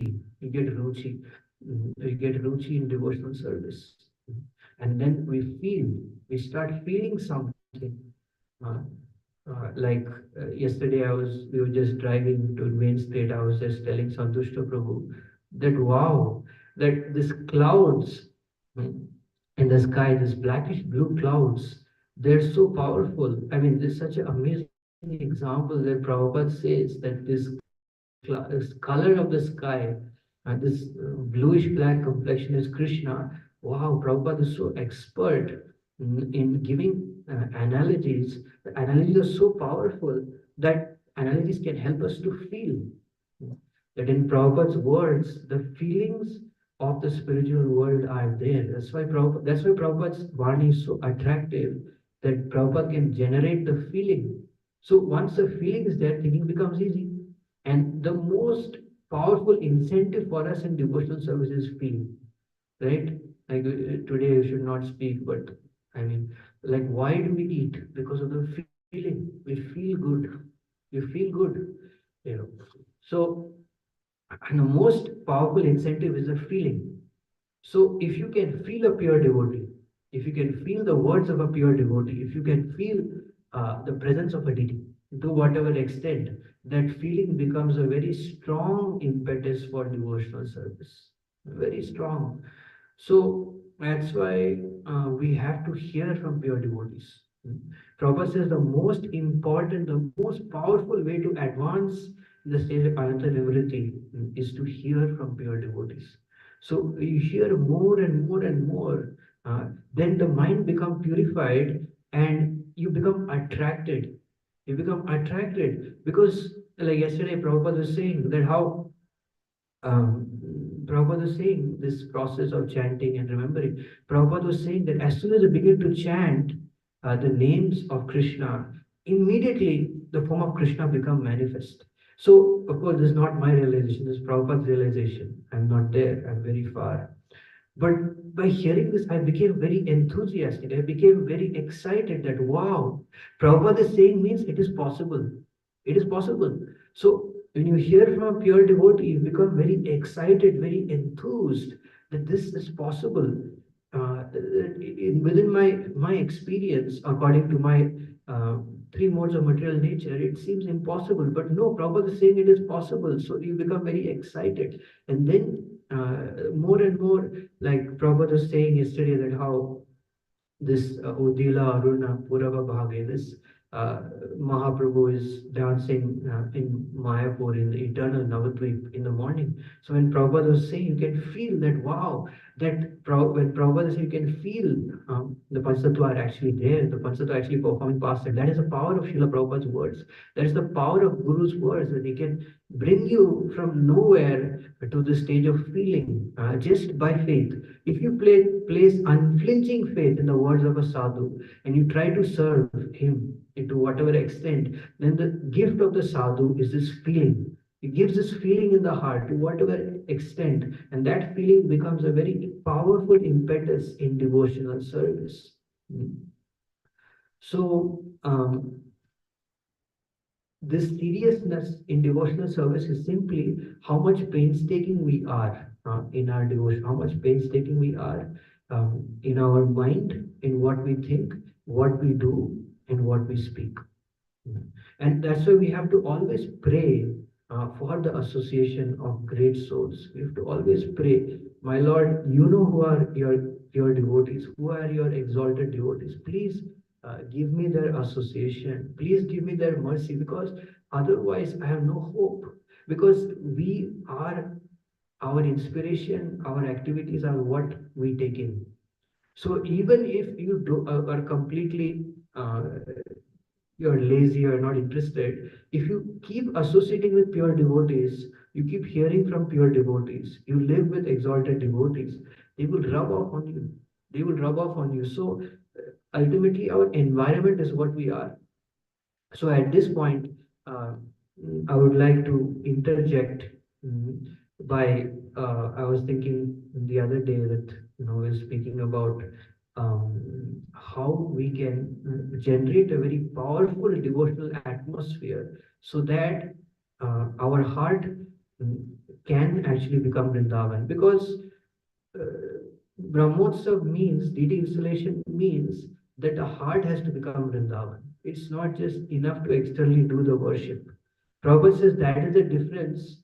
we get ruchi in devotional service. And then we start feeling something. Uh, yesterday, we were just driving to main state. I was just telling Santushta Prabhu that wow, that these clouds mm, in the sky, these blackish blue clouds, they're so powerful. I mean, there's such an amazing example that Prabhupada says that these color of the sky, this bluish black complexion is Krishna. Wow, Prabhupada is so expert in giving analogies. The analogies are so powerful that analogies can help us to feel. That in Prabhupada's words, the feelings of the spiritual world are there. That's why Prabhupada's Vani is so attractive, that Prabhupada can generate the feeling. So once the feeling is there, thinking becomes easy. And the most powerful incentive for us in devotional service is feeling, right? Like today you should not speak, but I mean, like why do we eat? Because of the feeling. We feel good. You feel good, you know. So and the most powerful incentive is the feeling. So if you can feel a pure devotee, if you can feel the words of a pure devotee, if you can feel the presence of a deity to whatever extent, that feeling becomes a very strong impetus for devotional service. Very strong. So that's why we have to hear from pure devotees. Prabhupada says the most important, the most powerful way to advance the stage of Ananta Nivritti is to hear from pure devotees. So you hear more and more and more, then the mind becomes purified and you become attracted. You become attracted because, like yesterday, Prabhupada was saying that how um, Prabhupada was saying this process of chanting and remembering. Prabhupada was saying that as soon as you begin to chant the names of Krishna, immediately the form of Krishna become manifest. So, of course, this is not my realization, this is Prabhupada's realization. I'm not there, I'm very far. But by hearing this, I became very enthusiastic. I became very excited that, wow, Prabhupada is saying means it is possible. It is possible. So when you hear from a pure devotee, you become very excited, very enthused that this is possible. Within my experience, according to my uh, three modes of material nature, it seems impossible. But no, Prabhupada is saying it is possible. So you become very excited. And then more and more, like Prabhupada was saying yesterday, that how this Udila Aruna Purava Bhage, this uh, Mahaprabhu is dancing in Mayapur in the eternal Navadvip in the morning. So when Prabhupada was saying, you can feel that, wow, when Prabhupada said you can feel the Panchatattva are actually there, the Panchatattva are actually performing past it. That is the power of Srila Prabhupada's words. That is the power of Guru's words, that he can bring you from nowhere to the stage of feeling just by faith. If you place unflinching faith in the words of a sadhu and you try to serve him to whatever extent, then the gift of the sadhu is this feeling. It gives this feeling in the heart to whatever extent, and that feeling becomes a very powerful impetus in devotional service. Mm. So, this seriousness in devotional service is simply how much painstaking we are in our devotion, how much painstaking we are in our mind, in what we think, what we do, and what we speak. And that's why we have to always pray for the association of great souls. We have to always pray, my Lord, you know who are your devotees, who are your exalted devotees. Please give me their association. Please give me their mercy, because otherwise I have no hope. Because we are our inspiration, our activities are what we take in. So even if you are completely you're lazy or not interested, if you keep associating with pure devotees, you keep hearing from pure devotees, you live with exalted devotees, they will rub off on you. They will rub off on you. So ultimately, our environment is what we are. So at this point, uh, I would like to interject mm, by I was thinking the other day that we're speaking about how we can generate a very powerful devotional atmosphere so that our heart mm, can actually become Vrindavan, because Brahmotsav means, deity installation means that the heart has to become Vrindavan. It's not just enough to externally do the worship. Prabhupada says that is the difference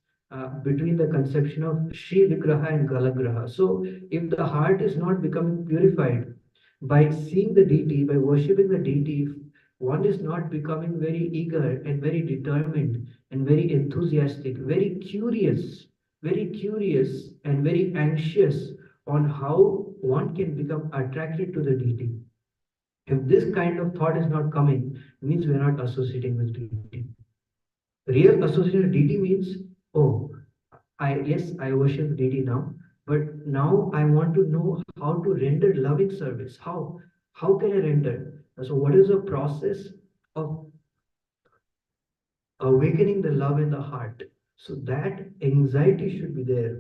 between the conception of Shri Vigraha and Galagraha. So, if the heart is not becoming purified by seeing the deity, by worshipping the deity, one is not becoming very eager and very determined and very enthusiastic, very curious and very anxious on how one can become attracted to the deity. If this kind of thought is not coming, means we are not associating with deity. Real association with deity means, oh, I worship deity now, but now I want to know how to render loving service. How can I render? So what is the process of awakening the love in the heart? So that anxiety should be there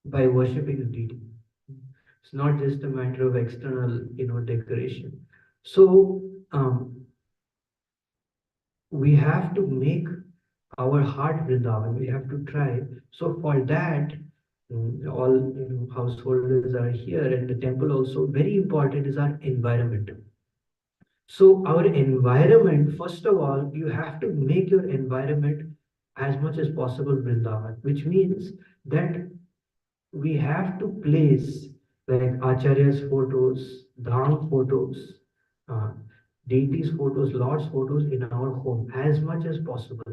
by worshiping the deity. It's not just a matter of external, decoration. So we have to make our heart Vrindavan. We have to try. So for that, all householders are here, and the temple also. Very important is our environment. So our environment, first of all, you have to make your environment as much as possible Vrindavan, which means that we have to place like Acharya's photos, Dham photos, uh, deities photos, Lord's photos in our home as much as possible.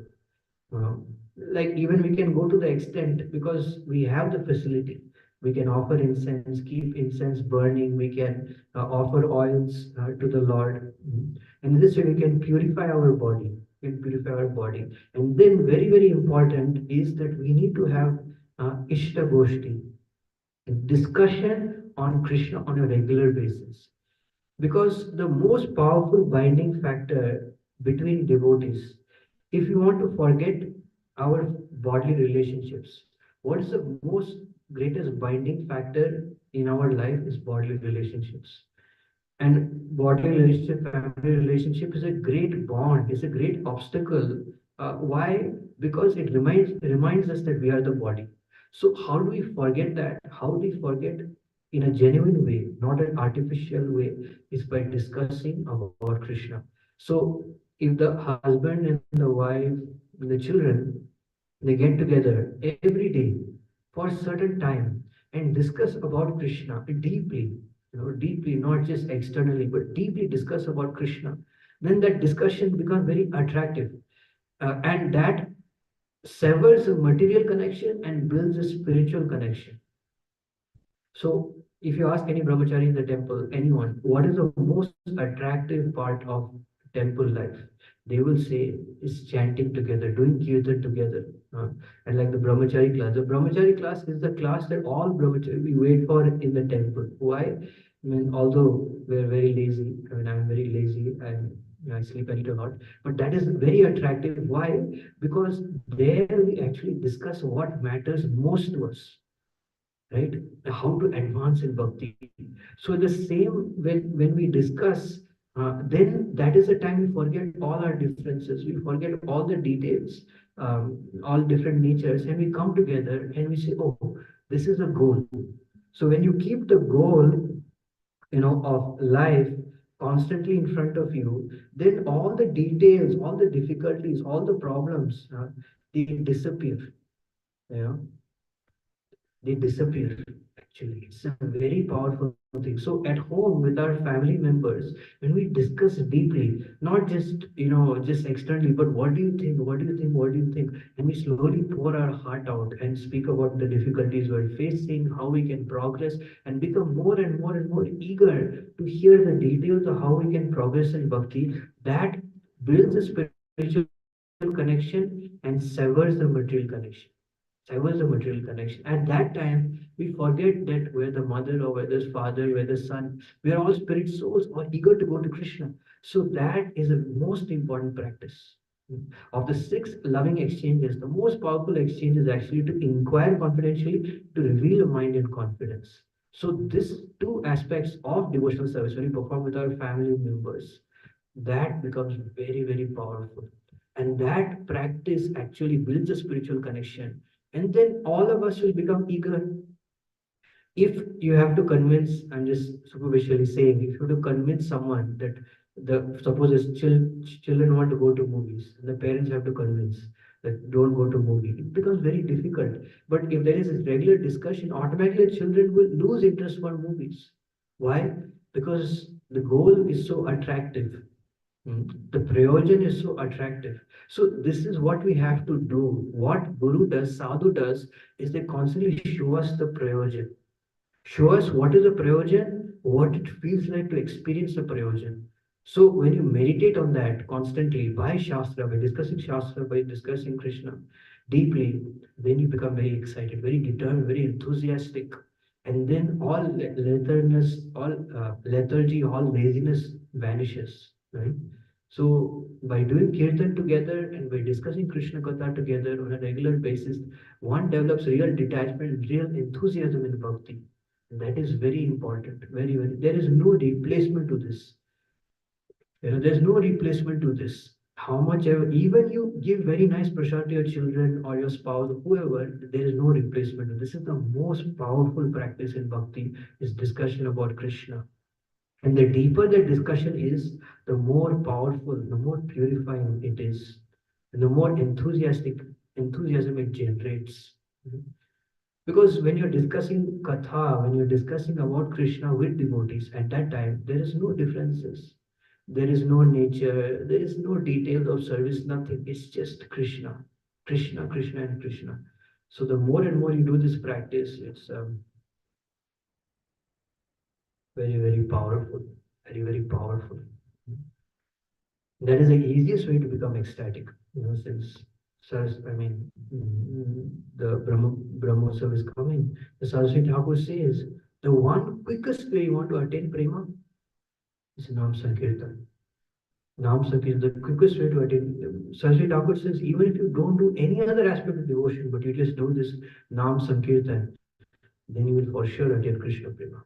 Uh, like even we can go to the extent because we have the facility. We can offer incense, keep incense burning. We can offer oils to the Lord, and in this way we can purify our body. We can purify our body, and then very important is that we need to have Ishta Goshti, discussion on Krishna on a regular basis. Because the most powerful binding factor between devotees, if you want to forget our bodily relationships, what is the most greatest binding factor in our life is bodily relationships. And bodily relationship, family relationship is a great bond, is a great obstacle. Why? Because it reminds us that we are the body. So how do we forget that? How do we forget in a genuine way, not an artificial way, is by discussing about Krishna. So if the husband and the wife, and the children, they get together every day for a certain time and discuss about Krishna deeply, deeply, not just externally, but deeply discuss about Krishna, then that discussion becomes very attractive. And that severs a material connection and builds a spiritual connection. So, if you ask any brahmachari in the temple, anyone, what is the most attractive part of temple life? They will say is chanting together, doing kirtan together. And like the brahmachari class. The brahmachari class is the class that all brahmachari we wait for in the temple. Why? I mean, although we're very lazy, I mean, I'm very lazy and I sleep a little lot, but that is very attractive. Why? Because there we actually discuss what matters most to us, right? How to advance in bhakti. So the same, when we discuss, then that is the time we forget all our differences, we forget all the details, all different natures, and we come together and we say, oh, this is a goal. So when you keep the goal, of life constantly in front of you, then all the details, all the difficulties, all the problems, they disappear. You know, they disappear. Actually, it's a very powerful thing. So at home with our family members, when we discuss deeply, not just externally, but what do you think, what do you think, what do you think, and we slowly pour our heart out and speak about the difficulties we're facing, how we can progress, and become more and more and more eager to hear the details of how we can progress in bhakti. That builds a spiritual connection and severs the material connection, severs the material connection. At that time, we forget that we're the mother or we're the father, we're the son. We are all spirit souls or eager to go to Krishna. So that is the most important practice. Of the six loving exchanges, the most powerful exchange is actually to inquire confidentially, to reveal a mind in confidence. So these two aspects of devotional service, when we perform with our family members, that becomes very powerful, and that practice actually builds a spiritual connection, and then all of us will become eager. If you have to convince, I'm just superficially saying, if you have to convince someone that the suppose as children want to go to movies, the parents have to convince that don't go to movie, it becomes very difficult. But if there is a regular discussion, automatically children will lose interest for movies. Why? Because the goal is so attractive. The prayojan is so attractive. So this is what we have to do. What Guru does, Sadhu does, is they constantly show us the prayojan. Show us what is a prayojan, what it feels like to experience a prayojan. So when you meditate on that constantly by Shastra, by discussing Krishna deeply, then you become very excited, very determined, very enthusiastic. And then all lethargy, all laziness vanishes, right? So by doing kirtan together and by discussing Krishna Katha together on a regular basis, one develops real detachment, real enthusiasm in bhakti. That is very important. Very, very. There is no replacement to this. There's no replacement to this. How much ever, even you give very nice prasad to your children or your spouse, whoever, there is no replacement. This is the most powerful practice in bhakti, is discussion about Krishna. And the deeper the discussion is, the more powerful, the more purifying it is, and the more enthusiasm it generates. Because when you're discussing Katha, when you're discussing about Krishna with devotees, at that time, there is no differences. There is no nature, there is no details of service, nothing. It's just Krishna, Krishna, Krishna, and Krishna. So the more and more you do this practice, it's very, very powerful, very, very powerful. That is the easiest way to become ecstatic, since the Brahmotsav is coming. The Saraswati Thakur says, the one quickest way you want to attain prema is Nam Sankirtan. Nam Sankirtan is the quickest way to attain. Saraswati Thakur says, even if you don't do any other aspect of devotion, but you just do this Nam Sankirtan, then you will for sure attain Krishna prema.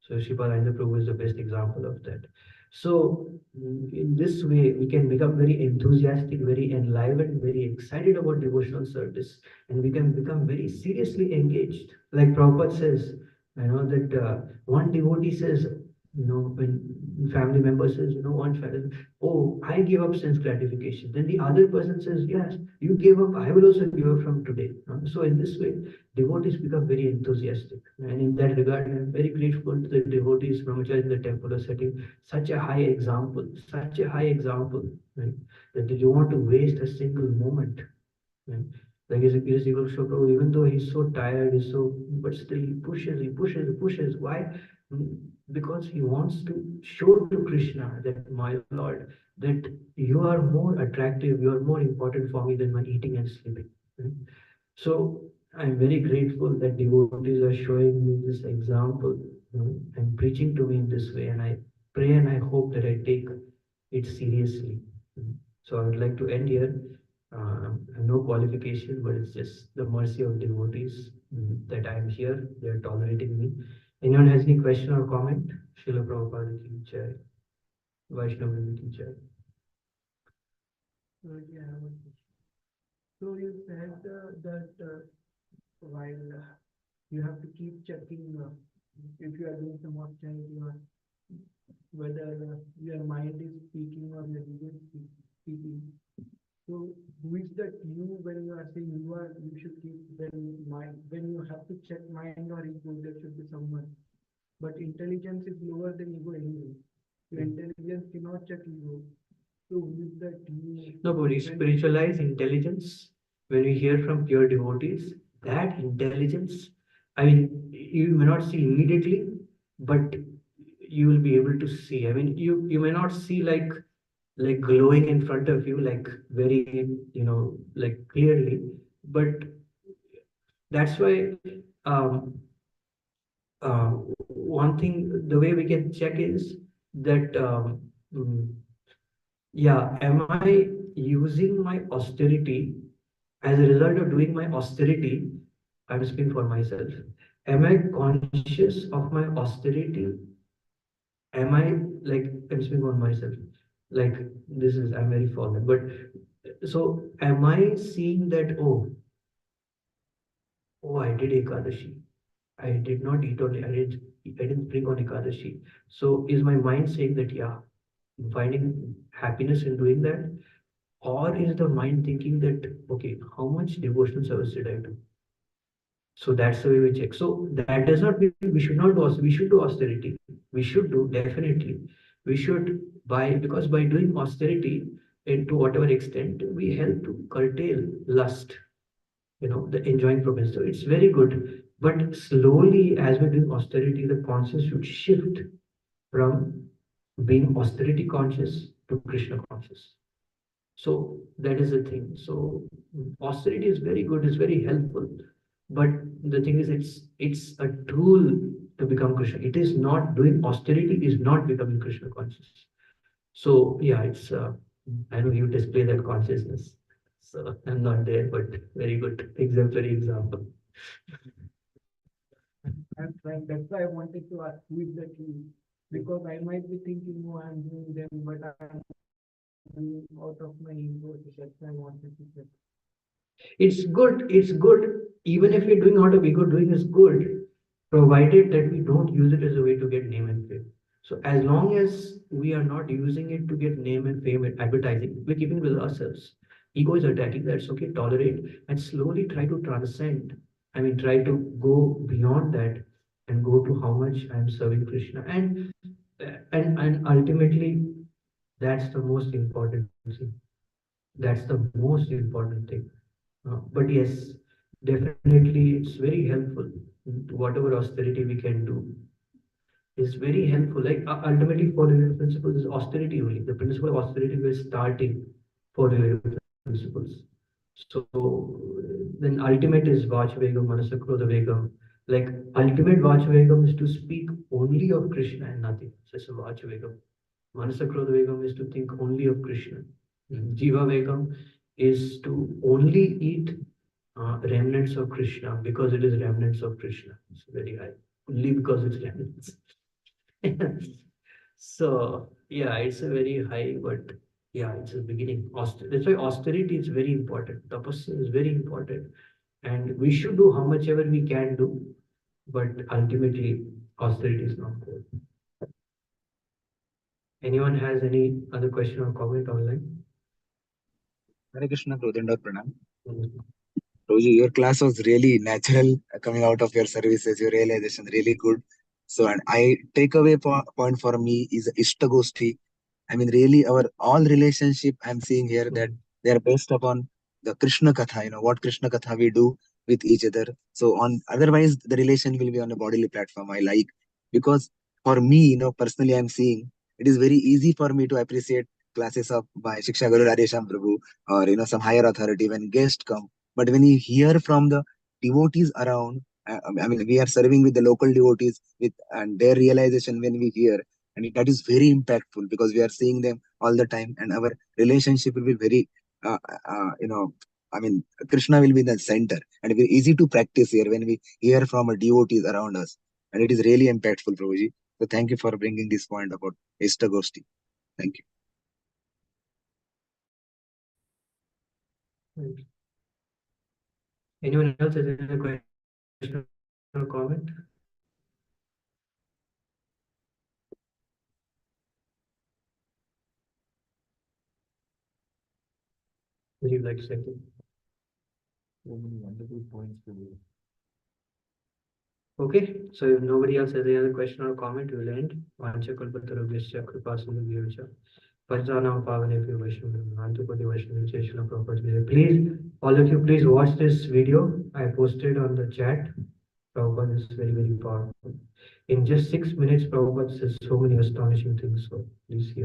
So Sripad Ananda Prabhu is the best example of that. So in this way, we can become very enthusiastic, very enlivened, very excited about devotional service, and we can become very seriously engaged. Like Prabhupada says, that one devotee says, when family member says, one fellow, oh, I give up sense gratification. Then the other person says, yes, you gave up, I will also give up from today. So in this way, devotees become very enthusiastic. And in that regard, I'm very grateful to the devotees, brahmacharis in the temple are setting such a high example, right? That they don't want to waste a single moment. Right? Like is equal to Prabhu, even though he's so tired, but still he pushes, he pushes. Why? Because he wants to show to Krishna that, my Lord, that you are more attractive, you are more important for me than my eating and sleeping. Right? So I'm very grateful that devotees are showing me this example, and preaching to me in this way. And I pray and I hope that I take it seriously. So I would like to end here. No qualification, but it's just the mercy of devotees, that I am here. They are tolerating me. Anyone has any question or comment? Srila Prabhupada ki jai. Vaishnava ki jai. Yeah, so you said that while you have to keep checking if you are doing some austerity, or whether your mind is speaking or your ego is speaking. So who is that you when you are saying you should keep then mind, when you have to check mind or ego, there should be someone. But intelligence is lower than ego anyway. Your intelligence cannot check ego. So who is that you? No, but spiritualized intelligence, when we hear from pure devotees, that intelligence, I mean, you may not see immediately, but you will be able to see. I mean, you may not see like glowing in front of you, like very, like clearly, but that's why one thing, the way we can check is that mm, yeah, am I using my austerity as a result of doing my austerity? I'm speaking for myself. Am I conscious of my austerity? Am I, like, I'm speaking for myself. Like, I'm very fallen. But so am I seeing that, oh, I did Ekadashi. I did not eat on, I didn't drink on Ekadashi. So is my mind saying that, yeah, I'm finding happiness in doing that? Or is the mind thinking that, okay, how much devotional service did I do? So that's the way we check. So that does not mean we should not do, we should do austerity. We should do, definitely. We should because by doing austerity, and to whatever extent, we help to curtail lust, the enjoying propensity. So it's very good. But slowly, as we're doing austerity, the conscious should shift from being austerity conscious to Krishna conscious. So that is the thing. So austerity is very good, it's very helpful. But the thing is, it's a tool to become Krishna. It is not doing austerity is not becoming Krishna conscious. So yeah, it's I know you display that consciousness. So I'm not there, but very good, exemplary example. I'm trying. That's why I wanted to ask who is the king, because I might be thinking, no, I'm doing them, but I'm doing out of my ego. That's why I wanted to check. It's good. It's good. Even if we're doing out of ego, doing is good, provided that we don't use it as a way to get name and fame. So as long as we are not using it to get name and fame and advertising, we're keeping with ourselves. Ego is attacking, that's okay, tolerate and slowly try to transcend. I mean, try to go beyond that and go to how much I'm serving Krishna. And ultimately, that's the most important thing. That's the most important thing. But yes, definitely it's very helpful. Whatever austerity we can do is very helpful. Like ultimately, for the principles is austerity only. The principle of austerity we're starting for the principles. So then ultimate is Vachvegam, Manasakrodha Vegam. Like ultimate Vachvegam is to speak only of Krishna and nothing. So it's a Vachvegam. Manasakrodha Vegam is to think only of Krishna. Jiva Vegam is to only eat remnants of Krishna because it is remnants of Krishna. It's very high. Only because it's remnants. So yeah, it's a very high, but yeah, it's a beginning. That's why austerity is very important. Tapasya is very important, and we should do how much ever we can do, but ultimately austerity is not good. Anyone has any other question or comment online? Hare Krishna, Prabhu, Pranam. Mhm. Roji, your class was really natural coming out of your services, your realization really good. So, and I take away point for me is Ishtagoshti. I mean, really, our all relationship I'm seeing here that Mhm. they are based upon the Krishna Katha, what Krishna Katha we do with each other. So, on otherwise, the relation will be on a bodily platform. I like because for me, personally, I'm seeing it is very easy for me to appreciate classes of my Shiksha Guru Radhesham Prabhu or some higher authority when guests come. But when you hear from the devotees around, I mean, we are serving with the local devotees with and their realization when we hear, and that is very impactful because we are seeing them all the time, and our relationship will be very, uh, I mean, Krishna will be in the center, and it will be easy to practice here when we hear from our devotees around us, and it is really impactful, Prabhuji. So thank you for bringing this point about Esther Gosti. Thank you. Right. Anyone else has any question or comment? Would you like to say? So many wonderful points to you. Okay, so if nobody else has any other question or comment, we will end. Vancha kalpatarubhyasya kripasindhubhyavcha Panjanam pavanebhyo vaishnavim Antupati Vaishnavi Cheshla Prabhupada. Please, all of you, please watch this video. I posted on the chat. Prabhupada is very, very powerful. In just 6 minutes, Prabhupada says so many astonishing things. So please hear.